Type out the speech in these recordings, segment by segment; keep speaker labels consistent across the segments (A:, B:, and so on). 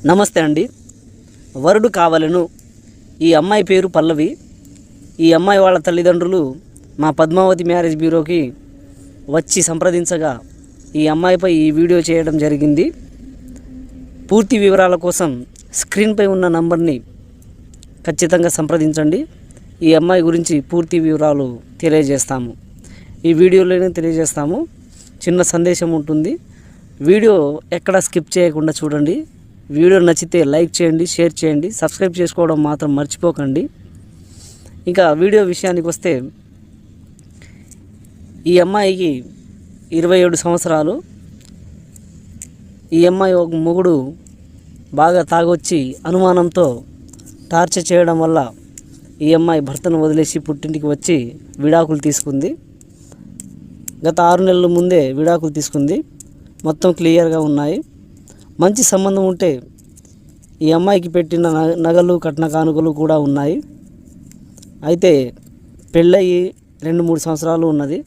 A: నమస్తే అండి. వరుడు కావాలను. ఈ అమ్మాయి పేరు పల్లవి. ఈ అమ్మాయి వాళ్ళ తల్లిదండ్రులు మా పద్మావతి మ్యారేజ్ బ్యూరోకి వచ్చి సంప్రదించగా ఈ అమ్మాయిపై ఈ వీడియో చేయడం జరిగింది. పూర్తి వివరాల కోసం స్క్రీన్పై ఉన్న నంబర్ని ఖచ్చితంగా సంప్రదించండి. ఈ అమ్మాయి గురించి పూర్తి వివరాలు తెలియజేస్తాము. ఈ వీడియోలోనే తెలియజేస్తాము. చిన్న సందేశం ఉంటుంది. వీడియో ఎక్కడ స్కిప్ చేయకుండా చూడండి. వీడియో నచ్చితే లైక్ చేయండి, షేర్ చేయండి, సబ్స్క్రైబ్ చేసుకోవడం మాత్రం మర్చిపోకండి. ఇంకా వీడియో విషయానికి వస్తే, ఈ అమ్మాయికి 27 సంవత్సరాలు. ఈ అమ్మాయి ఒక మొగుడు బాగా తాగొచ్చి అనుమానంతో టార్చర్ చేయడం వల్ల ఈ అమ్మాయి భర్తను వదిలేసి పుట్టింటికి వచ్చి విడాకులు తీసుకుంది. గత 6 నెలల ముందే విడాకులు తీసుకుంది. మొత్తం క్లియర్గా ఉన్నాయి. మంచి సంబంధం ఉంటే ఈ అమ్మాయికి పెట్టిన నగలు కట్న కానుకలు కూడా ఉన్నాయి. అయితే పెళ్ళయి 2-3 సంవత్సరాలు ఉన్నది,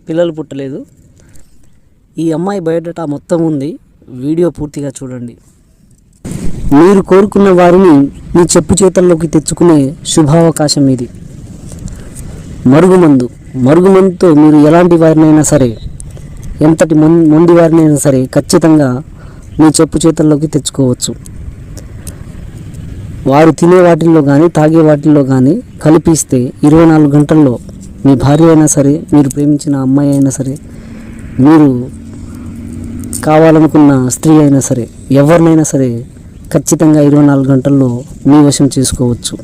A: పిల్లలు పుట్టలేదు. ఈ అమ్మాయి బయోడేటా మొత్తం ఉంది. వీడియో పూర్తిగా చూడండి. మీరు కోరుకున్న వారిని మీ చెప్పు చేతల్లోకి తెచ్చుకునే శుభావకాశం ఇది. మరుగుమందుతో మీరు ఎలాంటి వారినైనా సరే, ఎంతటి మొండి వారినైనా సరే ఖచ్చితంగా మీ చెప్పు చేతల్లోకి తెచ్చుకోవచ్చు. వారు తినే వాటిల్లో కానీ తాగే వాటిల్లో కానీ కలిపిస్తే 24 గంటల్లో మీ భార్య అయినా సరే, మీరు ప్రేమించిన అమ్మాయి అయినా సరే, మీరు కావాలనుకున్న స్త్రీ అయినా సరే, ఎవరినైనా సరే ఖచ్చితంగా 24 గంటల్లో మీ వశం చేసుకోవచ్చు.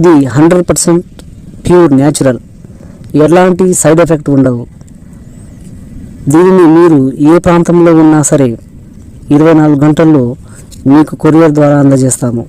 A: ఇది 100% ప్యూర్ న్యాచురల్. ఎలాంటి సైడ్ ఎఫెక్ట్ ఉండవు. దీనిని మీరు ఏ ప్రాంతంలో ఉన్నా సరే 24 గంటల్లో మీకు కొరియర్ ద్వారా అందజేస్తాము.